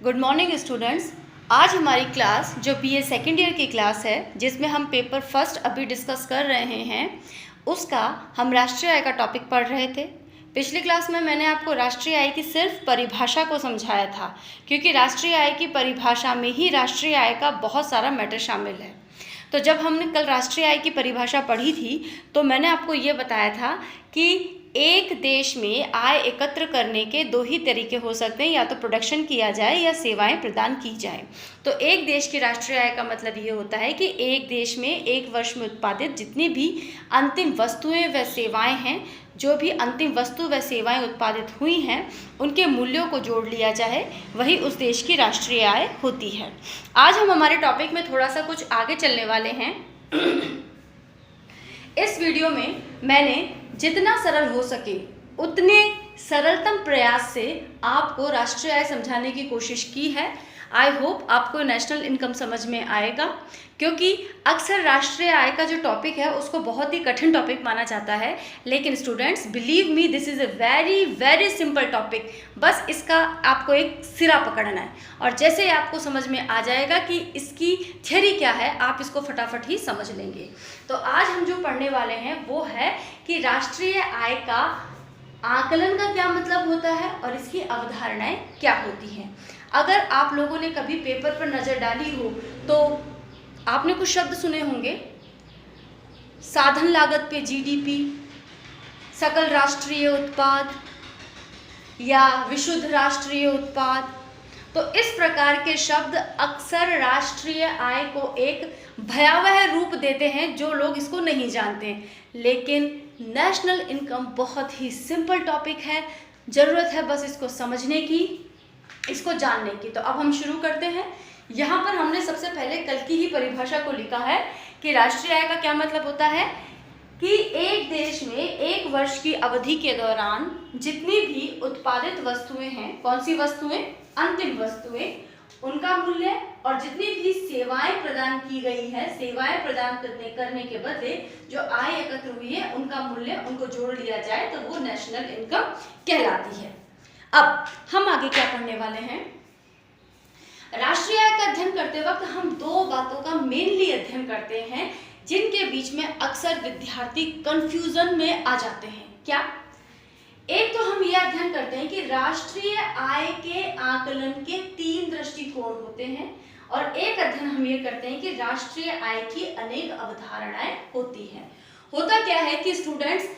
Good morning students. आज हमारी class जो बीए सेकेंड ईयर की क्लास है, जिसमें हम पेपर फर्स्ट अभी डिस्कस कर रहे हैं, उसका हम राष्ट्रीय आय का टॉपिक पढ़ रहे थे। पिछली क्लास में मैंने आपको राष्ट्रीय आय की सिर्फ परिभाषा को समझाया था, क्योंकि राष्ट्रीय आय की परिभाषा में ही राष्ट्रीय आय का बहुत सारा मैटर शामिल है। तो जब हमने कल राष्ट्रीय आय की परिभाषा पढ़ी थी तो मैंने आपको ये बताया था कि एक देश में आय एकत्र करने के दो ही तरीके हो सकते हैं, या तो प्रोडक्शन किया जाए या सेवाएं प्रदान की जाए। तो एक देश की राष्ट्रीय आय का मतलब ये होता है कि एक देश में एक वर्ष में उत्पादित जितनी भी अंतिम वस्तुएं व सेवाएं हैं, जो भी अंतिम वस्तु व सेवाएं उत्पादित हुई हैं, उनके मूल्यों को जोड़ लिया जाए, वही उस देश की राष्ट्रीय आय होती है। आज हम हमारे टॉपिक में थोड़ा सा कुछ आगे चलने वाले हैं। इस वीडियो में मैंने जितना सरल हो सके उतने सरलतम प्रयास से आपको राष्ट्रीय आय समझाने की कोशिश की है। आई होप आपको नेशनल इनकम समझ में आएगा, क्योंकि अक्सर राष्ट्रीय आय का जो टॉपिक है उसको बहुत ही कठिन टॉपिक माना जाता है, लेकिन students believe me, this is a very very simple topic. बस इसका आपको एक सिरा पकड़ना है और जैसे ही आपको समझ में आ जाएगा कि इसकी थ्योरी क्या है, आप इसको फटाफट ही समझ लेंगे। तो आज हम जो पढ़ने वाले हैं वो है कि राष्ट्रीय आय का आकलन का क्या मतलब होता है और इसकी अवधारणाएं क्या होती हैं। अगर आप लोगों ने कभी पेपर पर नज़र डाली हो तो आपने कुछ शब्द सुने होंगे, साधन लागत पे जीडीपी, सकल राष्ट्रीय उत्पाद या विशुद्ध राष्ट्रीय उत्पाद। तो इस प्रकार के शब्द अक्सर राष्ट्रीय आय को एक भयावह रूप देते हैं जो लोग इसको नहीं जानते, लेकिन नेशनल इनकम बहुत ही सिंपल टॉपिक है। ज़रूरत है बस इसको समझने की, इसको जानने की। तो अब हम शुरू करते हैं। यहाँ पर हमने सबसे पहले कल की ही परिभाषा को लिखा है कि राष्ट्रीय आय का क्या मतलब होता है कि एक देश में एक वर्ष की अवधि के दौरान जितनी भी उत्पादित वस्तुएं हैं, कौन सी वस्तुएं? अंतिम वस्तुएं, उनका मूल्य, और जितनी भी सेवाएं प्रदान की गई है, सेवाएं प्रदान करने के बदले जो आय एकत्र हुई है उनका मूल्य, उनको जोड़ लिया जाए तो वो नेशनल इनकम कहलाती है। अब हम आगे क्या पढ़ने वाले हैं? राष्ट्रीय आय का अध्ययन करते वक्त हम दो बातों का मेनली अध्ययन करते हैं जिनके बीच में अक्सर विद्यार्थी कंफ्यूजन में आ जाते हैं। क्या? एक तो हम यह अध्ययन करते हैं कि राष्ट्रीय आय के आकलन के तीन दृष्टिकोण होते हैं, और एक अध्ययन हम ये करते हैं कि राष्ट्रीय आय की अनेक अवधारणाएं होती हैं। होता क्या है कि स्टूडेंट्स,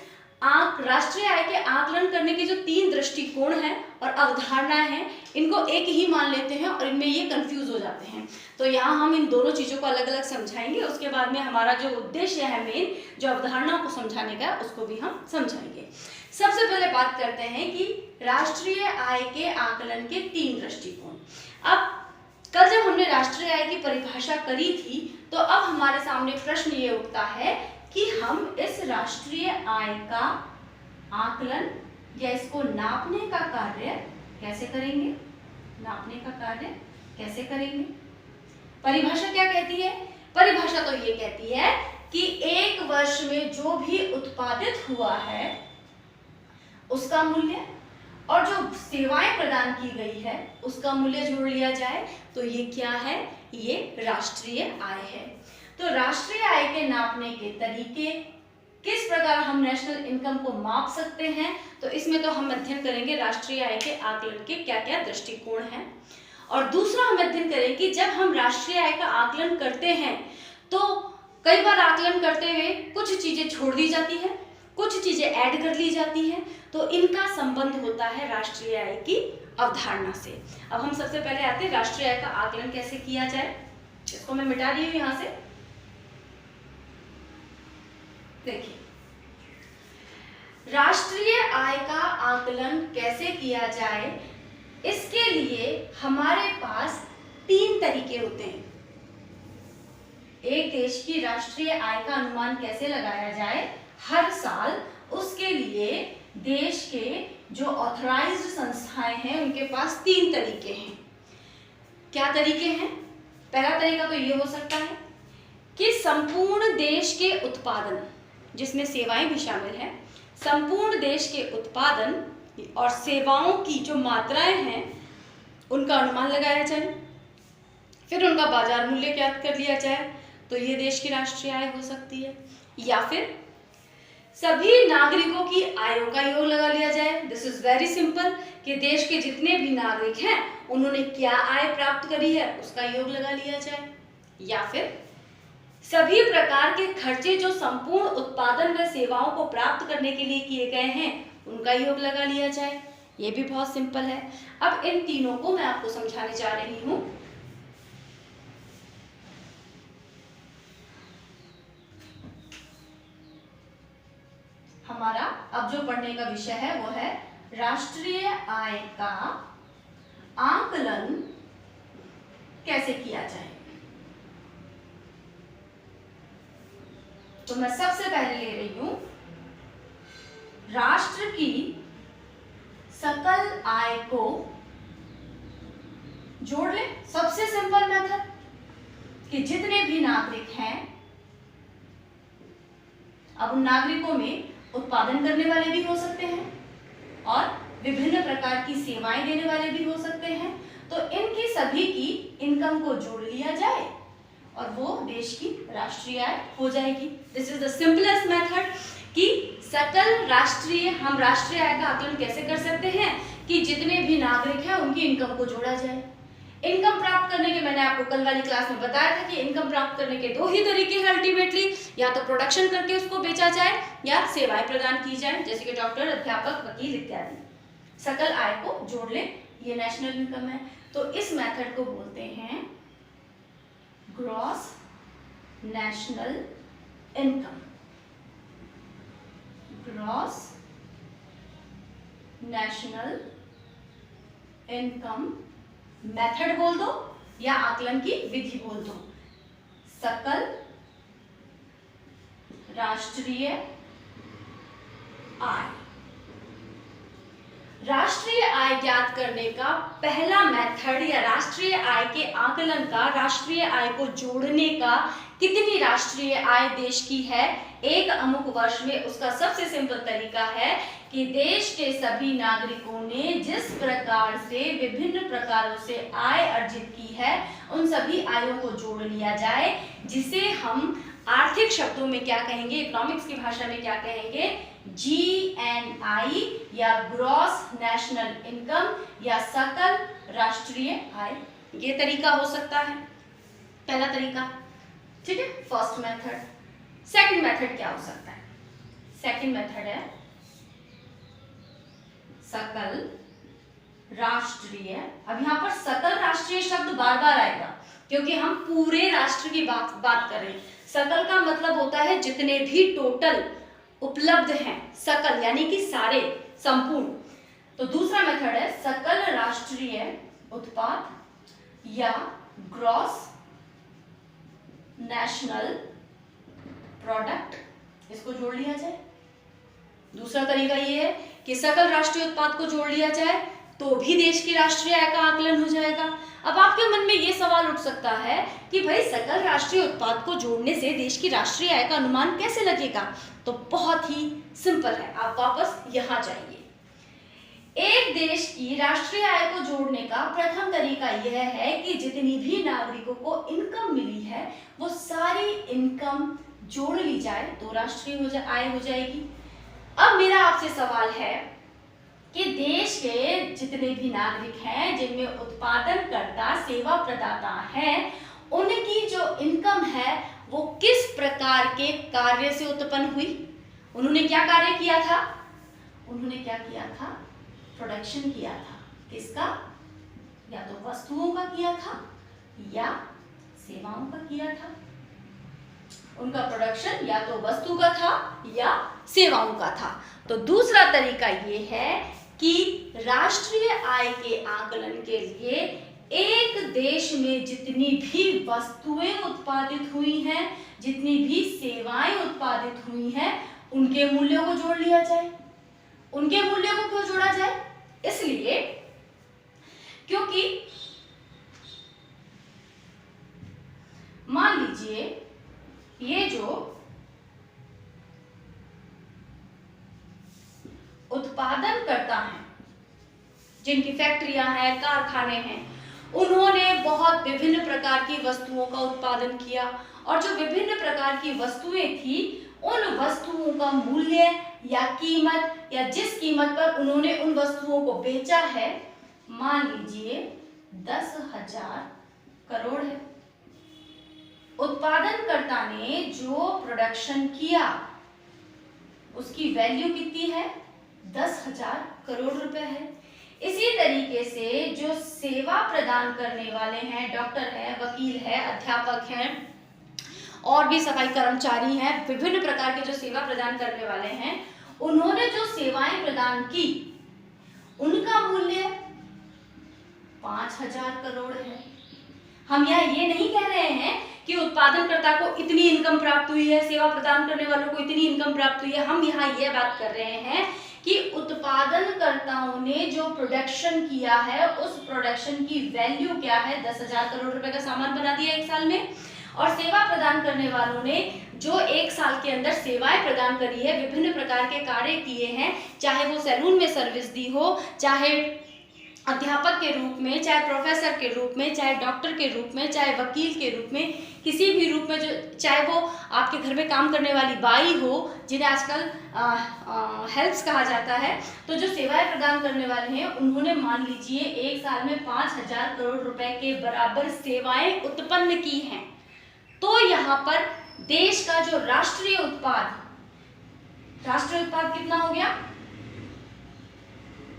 राष्ट्रीय आय के आकलन करने के जो तीन दृष्टिकोण हैं और अवधारणाएं हैं, इनको एक ही मान लेते हैं और इनमें ये कंफ्यूज हो जाते हैं। तो यहाँ हम इन दोनों चीज़ों को अलग अलग समझाएंगे। उसके बाद में हमारा जो उद्देश्य है मेन, जो अवधारणाओं को समझाने का, उसको भी हम समझाएंगे। सबसे पहले बात करते हैं कि राष्ट्रीय आय के आकलन के तीन दृष्टिकोण। अब कल जब हमने राष्ट्रीय आय की परिभाषा करी थी तो अब हमारे सामने प्रश्न ये उठता है कि हम इस राष्ट्रीय आय का आकलन या इसको नापने का कार्य कैसे करेंगे? नापने का कार्य कैसे करेंगे? परिभाषा क्या कहती है? परिभाषा तो ये कहती है कि एक वर्ष में जो भी उत्पादित हुआ है उसका मूल्य और जो सेवाएं प्रदान की गई है उसका मूल्य जोड़ लिया जाए तो ये क्या है? ये राष्ट्रीय आय है। तो राष्ट्रीय आय के नापने के तरीके, किस प्रकार हम नेशनल इनकम को माप सकते हैं, तो इसमें तो हम अध्ययन करेंगे राष्ट्रीय आय के आकलन के क्या क्या दृष्टिकोण हैं। और दूसरा हम अध्ययन करें कि जब हम राष्ट्रीय आय का आकलन करते हैं तो कई बार आकलन करते हुए कुछ चीजें छोड़ दी जाती है, कुछ चीजें ऐड कर ली जाती हैं, तो इनका संबंध होता है राष्ट्रीय आय की अवधारणा से। अब हम सबसे पहले आते हैं राष्ट्रीय आय का आकलन कैसे किया जाए। इसको मैं मिटा रही हूँ यहाँ से। देखिए, राष्ट्रीय आय का आकलन कैसे किया जाए, इसके लिए हमारे पास तीन तरीके होते हैं। एक देश की राष्ट्रीय आय का अनुमान कैसे लगाया जाए हर साल, उसके लिए देश के जो ऑथराइज्ड संस्थाएं हैं उनके पास तीन तरीके हैं। क्या तरीके हैं? पहला तरीका तो ये हो सकता है कि संपूर्ण देश के उत्पादन, जिसमें सेवाएं भी शामिल हैं, संपूर्ण देश के उत्पादन और सेवाओं की जो मात्राएं हैं उनका अनुमान लगाया जाए, फिर उनका बाजार मूल्य ज्ञात कर लिया जाए, तो ये देश की राष्ट्रीय आय हो सकती है। या फिर सभी नागरिकों की आयों का योग लगा लिया जाए। दिस इज वेरी सिंपल कि देश के जितने भी नागरिक हैं उन्होंने क्या आय प्राप्त करी है उसका योग लगा लिया जाए। या फिर सभी प्रकार के खर्चे जो संपूर्ण उत्पादन व सेवाओं को प्राप्त करने के लिए किए गए हैं उनका योग लगा लिया जाए। ये भी बहुत सिंपल है। अब इन तीनों को मैं आपको समझाने जा रही हूं। हमारा अब जो पढ़ने का विषय है वो है राष्ट्रीय आय का आकलन कैसे किया जाए। तो मैं सबसे पहले ले रही हूं राष्ट्र की सकल आय को जोड़ ले। सबसे सिंपल मेथड कि जितने भी नागरिक हैं, अब उन नागरिकों में उत्पादन करने वाले भी हो सकते हैं और विभिन्न प्रकार की सेवाएं देने वाले भी हो सकते हैं, तो इनकी सभी की इनकम को जोड़ लिया जाए और वो देश की राष्ट्रीय आय हो जाएगी। This is the simplest method कि सकल राष्ट्रीय, हम राष्ट्रीय आय का आकलन कैसे कर सकते हैं कि जितने भी नागरिक हैं उनकी इनकम को जोड़ा जाए। इनकम प्राप्त करने के, मैंने आपको कल वाली क्लास में बताया था कि इनकम प्राप्त करने के दो ही तरीके हैं अल्टीमेटली, या तो प्रोडक्शन करके उसको बेचा जाए या सेवाएं प्रदान की जाए, जैसे कि डॉक्टर, अध्यापक, वकील इत्यादि। सकल आय को जोड़ ले, ये नेशनल इनकम है। तो इस मेथड को बोलते हैं gross national income. Gross national income method बोल दो या आकलन की विधि बोल दो। सकल राष्ट्रीय आय। राष्ट्रीय आय ज्ञात करने का पहला मेथड या राष्ट्रीय आय के आकलन का, राष्ट्रीय आय को जोड़ने का, कितनी राष्ट्रीय आय देश की है एक अमुक वर्ष में, उसका सबसे सिंपल तरीका है कि देश के सभी नागरिकों ने जिस प्रकार से विभिन्न प्रकारों से आय अर्जित की है उन सभी आयों को जोड़ लिया जाए, जिसे हम आर्थिक शब्दों में क्या कहेंगे, इकोनॉमिक्स की भाषा में क्या कहेंगे, GNI या ग्रॉस नेशनल इनकम या सकल राष्ट्रीय आय। ये तरीका हो सकता है पहला तरीका, ठीक है, फर्स्ट मेथड। सेकंड मेथड क्या हो सकता है? सेकंड मेथड है सकल राष्ट्रीय। अब यहाँ पर सकल राष्ट्रीय शब्द बार बार आएगा क्योंकि हम पूरे राष्ट्र की बात कर रहे हैं। सकल का मतलब होता है जितने भी टोटल उपलब्ध हैं, सकल यानी कि सारे, संपूर्ण। तो दूसरा मेथड है सकल राष्ट्रीय उत्पाद या ग्रॉस नेशनल प्रोडक्ट, इसको जोड़ लिया जाए। दूसरा तरीका ये है कि सकल राष्ट्रीय उत्पाद को जोड़ लिया जाए तो भी देश की राष्ट्रीय आय का आकलन हो जाएगा। अब आपके मन में ये सवाल उठ सकता है कि भाई सकल राष्ट्रीय उत्पाद को जोड़ने से देश की राष्ट्रीय आय का अनुमान कैसे लगेगा? तो बहुत ही सिंपल है, आप वापस यहाँ जाइए। एक देश की राष्ट्रीय आय को जोड़ने का प्रथम तरीका यह है कि जितनी भी नागरिकों को इनकम मिली है वो सारी इनकम जोड़ ली जाए तो राष्ट्रीय आय हो जाएगी। अब मेरा आपसे सवाल है कि देश के जितने भी नागरिक हैं जिनमें उत्पादनकर्ता, सेवा प्रदाता हैं, उनकी जो इनकम है वो किस प्रकार के कार्य से उत्पन्न हुई? उन्होंने क्या कार्य किया था? उन्होंने क्या किया था? प्रोडक्शन किया था। किसका? या तो वस्तुओं का किया था या सेवाओं का किया था। उनका प्रोडक्शन या तो वस्तु का था या सेवाओं का था। तो दूसरा तरीका ये है कि राष्ट्रीय आय के आकलन के लिए एक देश में जितनी भी वस्तुएं उत्पादित हुई हैं, जितनी भी सेवाएं उत्पादित हुई हैं, उनके मूल्यों को जोड़ लिया जाए। उनके मूल्यों को क्यों जोड़ा जाए? इसलिए क्योंकि मान लीजिए ये जो उत्पादन करता है, जिनकी फैक्ट्रियां हैं, कारखाने हैं, उन्होंने बहुत विभिन्न प्रकार की वस्तुओं का उत्पादन किया और जो विभिन्न प्रकार की वस्तुएं थी उन वस्तुओं का मूल्य या कीमत या जिस कीमत पर उन्होंने उन वस्तुओं को बेचा है, मान लीजिए 10,000 करोड़ है। उत्पादनकर्ता ने जो प्रोडक्शन किया उसकी वैल्यू कितनी है? 10,000 करोड़ रुपए है। इसी तरीके से जो सेवा प्रदान करने वाले हैं, डॉक्टर है, वकील है, अध्यापक हैं और भी सफाई कर्मचारी हैं, विभिन्न प्रकार के जो सेवा प्रदान करने वाले हैं, उन्होंने जो सेवाएं प्रदान की उनका मूल्य 5,000 करोड़ है। हम यहाँ ये नहीं कह रहे हैं कि उत्पादनकर्ता को इतनी इनकम प्राप्त हुई है, सेवा प्रदान करने वालों को इतनी इनकम प्राप्त हुई है। हम यहाँ ये बात कर रहे हैं कि उत्पादनकर्ताओं ने जो प्रोडक्शन किया है उस प्रोडक्शन की वैल्यू क्या है? 10,000 करोड़ रुपए का सामान बना दिया एक साल में। और सेवा प्रदान करने वालों ने जो एक साल के अंदर सेवाएं प्रदान करी है, विभिन्न प्रकार के कार्य किए हैं, चाहे वो सैलून में सर्विस दी हो, चाहे अध्यापक के रूप में, चाहे प्रोफेसर के रूप में, चाहे डॉक्टर के रूप में, चाहे वकील के रूप में, किसी भी रूप में, जो चाहे वो आपके घर में काम करने वाली बाई हो, जिन्हें आजकल हेल्प्स कहा जाता है, तो जो सेवाएं प्रदान करने वाले हैं उन्होंने मान लीजिए एक साल में 5,000 करोड़ रुपए के बराबर सेवाएं उत्पन्न की हैं। तो यहाँ पर देश का जो राष्ट्रीय उत्पाद कितना हो गया?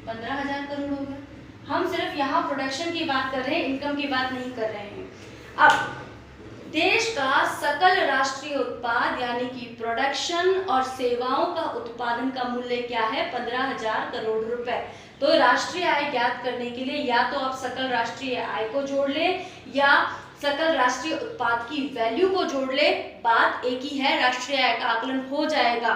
15,000 करोड़ हो गया। हम सिर्फ यहाँ प्रोडक्शन की बात कर रहे हैं, इनकम की बात नहीं कर रहे हैं। अब देश का सकल राष्ट्रीय उत्पाद यानी कि प्रोडक्शन और सेवाओं का उत्पादन का मूल्य क्या है? 15,000 करोड़ रुपए। तो राष्ट्रीय आय ज्ञात करने के लिए या तो आप सकल राष्ट्रीय आय को जोड़ ले या सकल राष्ट्रीय उत्पाद की वैल्यू को जोड़ ले, बात एक ही है, राष्ट्रीय आय का आकलन हो जाएगा।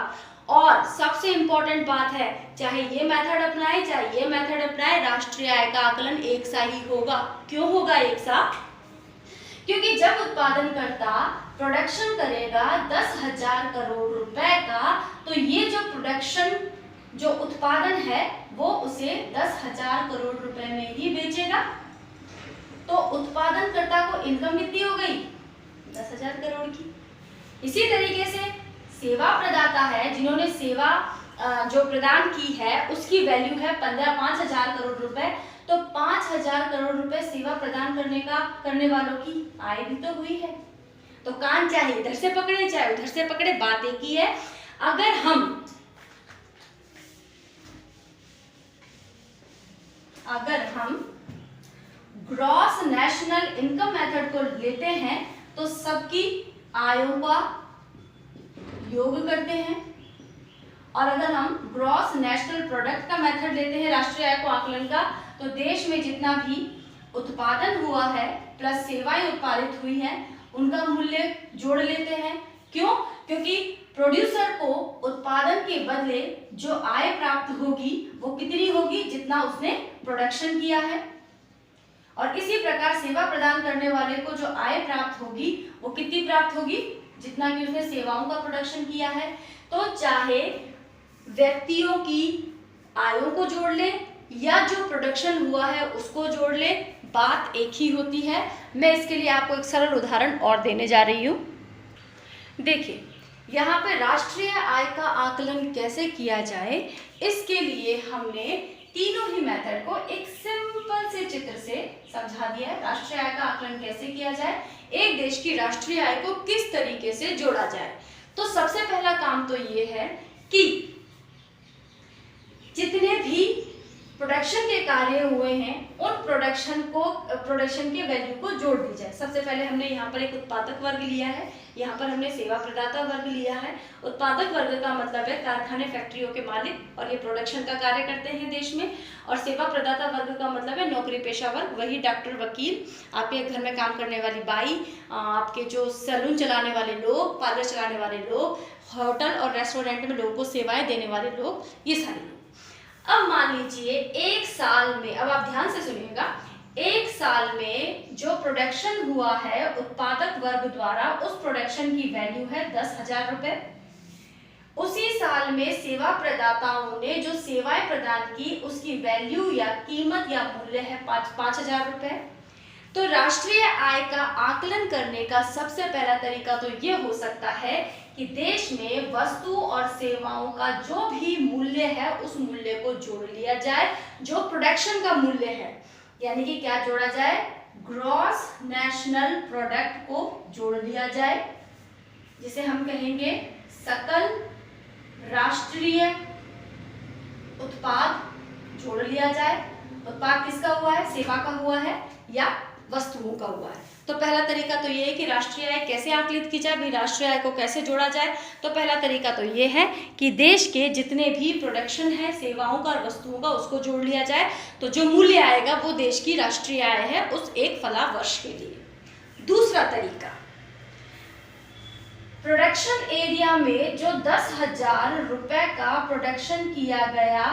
और सबसे इंपॉर्टेंट बात है, चाहे ये मेथड अपनाए चाहे ये मेथड अपनाए, राष्ट्रीय आय का आकलन एक सा ही होगा। क्यों होगा एक सा? क्योंकि जब उत्पादनकर्ता प्रोडक्शन करेगा 10,000 करोड़ रुपए का, तो ये जो प्रोडक्शन जो उत्पादन है वो उसे 10,000 करोड़ रुपए में ही बेचेगा। तो उत्पादनकर्ता को इनकम कितनी हो गई? 10,000 करोड़ की। इसी तरीके से सेवा प्रदाता है, जिन्होंने सेवा जो प्रदान की है उसकी वैल्यू है 5,000 करोड़ रुपए। तो 5,000 करोड़ रुपए सेवा प्रदान करने वालों की आय भी तो हुई है। तो कान चाहे इधर से पकड़े चाहे उधर से पकड़े, बात एक ही है। अगर हम ग्रॉस नेशनल इनकम मेथड को लेते हैं तो सबकी आयों का योग करते हैं, और अगर हम ग्रॉस नेशनल प्रोडक्ट का मेथड लेते हैं राष्ट्रीय आय को आकलन का, तो देश में जितना भी उत्पादन हुआ है प्लस सेवाएं उत्पादित हुई हैं उनका मूल्य जोड़ लेते हैं। क्यों? क्योंकि प्रोड्यूसर को उत्पादन के बदले जो आय प्राप्त होगी वो कितनी होगी? जितना उसने प्रोडक्शन किया है। और इसी प्रकार सेवा प्रदान करने वाले को जो आय प्राप्त होगी वो कितनी प्राप्त होगी? जितना कि उसने सेवाओं का प्रोडक्शन किया है। तो चाहे व्यक्तियों की आयों को जोड़ ले या जो प्रोडक्शन हुआ है उसको जोड़ ले, बात एक ही होती है। मैं इसके लिए आपको एक सरल उदाहरण और देने जा रही हूँ। देखिए, यहाँ पे राष्ट्रीय आय का आकलन कैसे किया जाए, इसके लिए हमने तीनों ही मेथड को एक सिंपल से चित्र से समझा दिया है। राष्ट्रीय आय का आकलन कैसे किया जाए, एक देश की राष्ट्रीय आय को किस तरीके से जोड़ा जाए। तो सबसे पहला काम तो ये है कि जितने भी प्रोडक्शन के कार्य हुए हैं उन प्रोडक्शन के वैल्यू को जोड़ दी जाए। सबसे पहले हमने यहाँ पर एक उत्पादक वर्ग लिया है, यहाँ पर हमने सेवा प्रदाता वर्ग लिया है। उत्पादक वर्ग का मतलब है कारखाने फैक्ट्रियों के मालिक, और ये प्रोडक्शन का कार्य करते हैं देश में। और सेवा प्रदाता वर्ग का मतलब है नौकरी पेशा वर्ग, वही डॉक्टर, वकील, आपके घर में काम करने वाली बाई, आपके जो सैलून चलाने वाले लोग, पार्लर चलाने वाले लोग, होटल और रेस्टोरेंट में लोगों को सेवाएं देने वाले लोग, ये सारे लोग। अब मान लीजिए एक साल में, अब आप ध्यान से सुनिएगा, एक साल में जो प्रोडक्शन हुआ है उत्पादक वर्ग द्वारा, उस प्रोडक्शन की वैल्यू है 10,000 रुपए। उसी साल में सेवा प्रदाताओं ने जो सेवाएं प्रदान की उसकी वैल्यू या कीमत या मूल्य है 5,000 रुपए। तो राष्ट्रीय आय का आकलन करने का सबसे पहला तरीका तो ये हो सकता है कि देश में वस्तु और सेवाओं का जो भी मूल्य है उस मूल्य को जोड़ लिया जाए, जो प्रोडक्शन का मूल्य है, यानी कि क्या जोड़ा जाए, ग्रॉस नेशनल प्रोडक्ट को जोड़ लिया जाए, जिसे हम कहेंगे सकल राष्ट्रीय उत्पाद जोड़ लिया जाए। उत्पाद किसका हुआ है, सेवा का हुआ है या वस्तुओं का हुआ है। तो पहला तरीका तो ये है कि राष्ट्रीय आय कैसे आकलित की जाए, भी राष्ट्रीय आय को कैसे जोड़ा जाए। तो पहला तरीका तो ये है कि देश के जितने भी प्रोडक्शन है सेवाओं का और वस्तुओं का उसको जोड़ लिया जाए, तो जो मूल्य आएगा वो देश की राष्ट्रीय आय है उस एक फला वर्ष के लिए। दूसरा तरीका, प्रोडक्शन एरिया में जो 10,000 रुपए का प्रोडक्शन किया गया,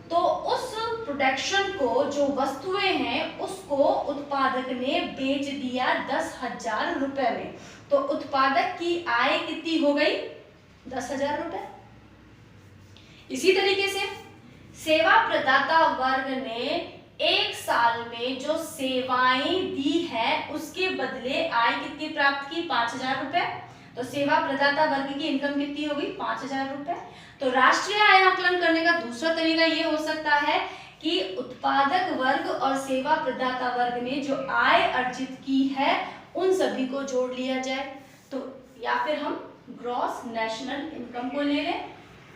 तो उस प्रोडक्शन को जो वस्तुएं हैं उसको उत्पादक ने बेच दिया 10,000 रुपए में। तो उत्पादक की आय कितनी हो गई, 10,000 रुपए। इसी तरीके से सेवा प्रदाता वर्ग ने एक साल में जो सेवाएं दी है उसके बदले आय कितनी प्राप्त की, 5,000 रुपए। तो सेवा प्रदाता वर्ग की इनकम कितनी होगी, 5,000 रुपए। तो राष्ट्रीय आय आकलन करने का दूसरा तरीका ये हो सकता है कि उत्पादक वर्ग और सेवा प्रदाता वर्ग ने जो आय अर्जित की है उन सभी को जोड़ लिया जाए। तो या फिर हम ग्रॉस नेशनल इनकम को ले लें।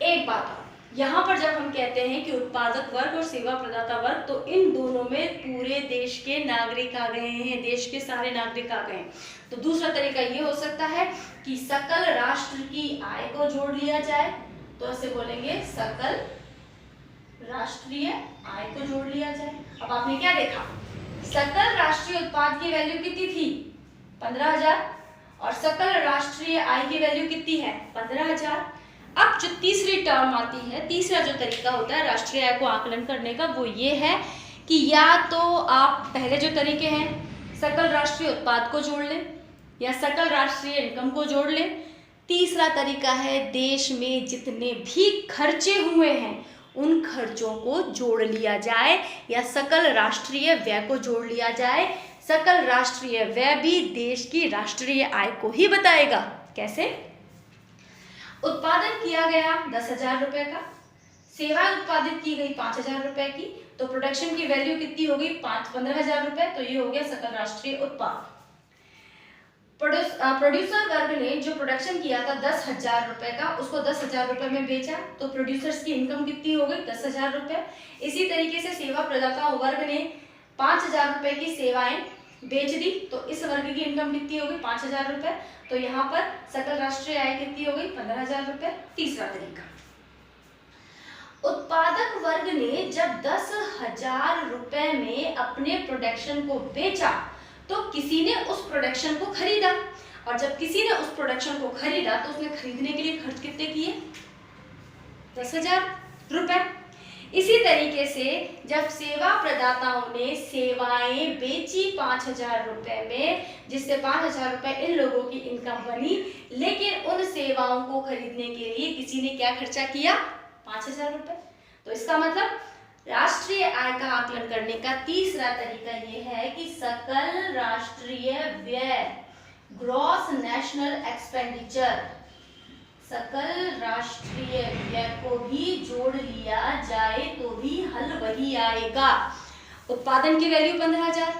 एक बात और, यहाँ पर जब हम कहते हैं कि उत्पादक वर्ग और सेवा प्रदाता वर्ग, तो इन दोनों में पूरे देश के नागरिक आ गए हैं, देश के सारे नागरिक आ गए हैं। तो दूसरा तरीका ये हो सकता है कि सकल राष्ट्र की आय को जोड़ लिया जाए। तो ऐसे बोलेंगे सकल राष्ट्रीय आय को जोड़ लिया जाए। अब आपने क्या देखा, सकल राष्ट्रीय उत्पाद की वैल्यू कितनी थी, 15,000, और सकल राष्ट्रीय आय की वैल्यू कितनी है, 15,000। अब जो तीसरी टर्म आती है, तीसरा जो तरीका होता है राष्ट्रीय आय को आकलन करने का, वो ये है कि या तो आप पहले जो तरीके हैं सकल राष्ट्रीय उत्पाद को जोड़ लें या सकल राष्ट्रीय इनकम को जोड़ लें। तीसरा तरीका है देश में जितने भी खर्चे हुए हैं उन खर्चों को जोड़ लिया जाए या सकल राष्ट्रीय व्यय को जोड़ लिया जाए। सकल राष्ट्रीय व्यय भी देश की राष्ट्रीय आय को ही बताएगा। कैसे, उत्पादन किया गया 10,000 रुपए का, सेवा उत्पादित की गई 5,000 रुपए की, तो प्रोडक्शन की वैल्यू कितनी होगी, 15,000 रुपए। तो ये हो गया सकल राष्ट्रीय उत्पाद। प्रोड्यूसर वर्ग ने जो प्रोडक्शन किया था 10,000 रुपए का, उसको 10,000 रुपए में बेचा, तो प्रोड्यूसर्स की इनकम कितनी हो गई, 10,000 रुपए। इसी तरीके से सेवा प्रदाता वर्ग ने 5,000 रुपए की सेवाएं बेच दी, तो इस वर्ग की इनकम कितनी हो गई, 5,000 रुपए। तो यहाँ पर सकल राष्ट्रीय आय कितनी हो गई, 15,000 रुपए। तीसरा तरीका, उत्पादक वर्ग ने जब 10,000 रुपए में अपने प्रोडक्शन को बेचा, तो किसी ने उस प्रोडक्शन को खरीदा, और जब किसी ने उस प्रोडक्शन को खरीदा तो उसने खरीदने के लिए खर्च कितने किए, 10,000 रुपए। इसी तरीके से जब सेवा प्रदाताओं ने सेवाएं बेची 5,000 रुपए में, जिससे 5,000 रुपए इन लोगों की इनकम बनी, लेकिन उन सेवाओं को खरीदने के लिए किसी ने क्या खर्चा किया, 5,000 रुपए। तो इसका मतलब राष्ट्रीय आय का आकलन करने का तीसरा तरीका यह है कि सकल राष्ट्रीय व्यय, ग्रॉस नेशनल एक्सपेंडिचर, सकल राष्ट्रीय व्यय को भी जोड़ लिया जाए तो भी हल वही आएगा। उत्पादन की वैल्यू 15,000,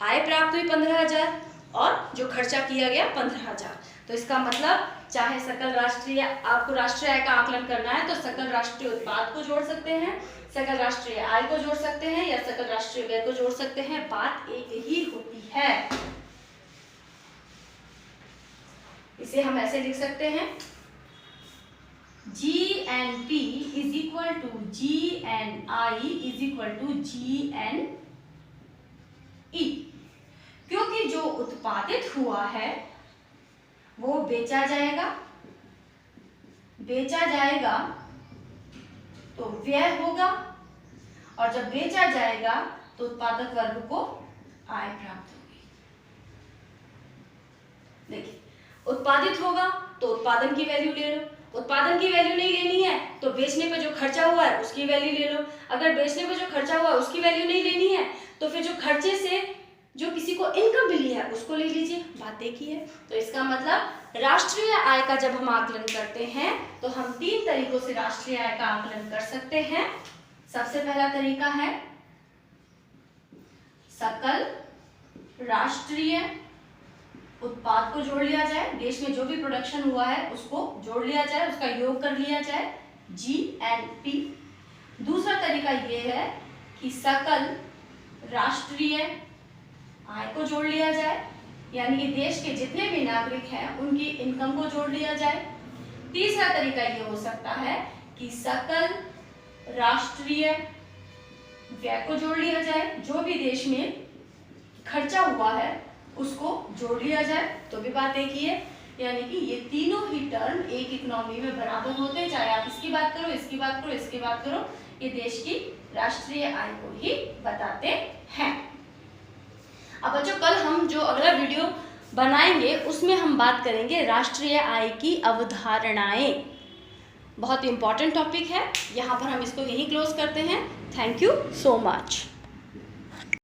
आय प्राप्त हुई 15,000 और जो खर्चा किया गया 15,000। तो इसका मतलब चाहे सकल राष्ट्रीय, आपको राष्ट्रीय आय का आकलन करना है तो सकल राष्ट्रीय उत्पाद को जोड़ सकते हैं, सकल राष्ट्रीय आय को जोड़ सकते हैं या सकल राष्ट्रीय व्यय को जोड़ सकते हैं, बात एक ही होती है। इसे हम ऐसे लिख सकते हैं, GNP is equal to GNI is equal to GNE, क्योंकि जो उत्पादित हुआ है वो बेचा जाएगा तो व्यय होगा, और जब बेचा जाएगा तो उत्पादक वर्ग को आय प्राप्त होगी। देखिए, उत्पादित होगा तो उत्पादन की वैल्यू ले लो, उत्पादन की वैल्यू नहीं लेनी है तो बेचने पे जो खर्चा हुआ है उसकी वैल्यू ले लो। अगर बेचने पे जो खर्चा हुआ है उसकी वैल्यू नहीं लेनी है तो फिर जो खर्चे से जो किसी को इनकम मिली है उसको ले लीजिए। बात एक ही है। तो इसका मतलब राष्ट्रीय आय का जब हम आकलन करते हैं तो हम 3 तरीकों से राष्ट्रीय आय का आकलन कर सकते हैं। सबसे पहला तरीका है सकल राष्ट्रीय उत्पाद को जोड़ लिया जाए, देश में जो भी प्रोडक्शन हुआ है उसको जोड़ लिया जाए, उसका योग कर लिया जाए, GNP। दूसरा तरीका ये है कि सकल राष्ट्रीय आय को जोड़ लिया जाए, यानी कि देश के जितने भी नागरिक हैं उनकी इनकम को जोड़ लिया जाए। तीसरा तरीका ये हो सकता है कि सकल राष्ट्रीय व्यय को जोड़ लिया जाए, जो भी देश में खर्चा हुआ है उसको जोड़ लिया जाए, तो भी बात एक ही है। यानी कि ये तीनों ही टर्म एक इकोनॉमी में बराबर होते हैं, चाहे आप इसकी बात करो, इसकी बात करो, इसकी बात करो, ये देश की राष्ट्रीय आय को ही बताते हैं। अब बच्चों कल हम जो अगला वीडियो बनाएंगे उसमें हम बात करेंगे राष्ट्रीय आय की अवधारणाएं। बहुत इंपॉर्टेंट टॉपिक है। यहाँ पर हम इसको यहीं क्लोज करते हैं। Thank you so much.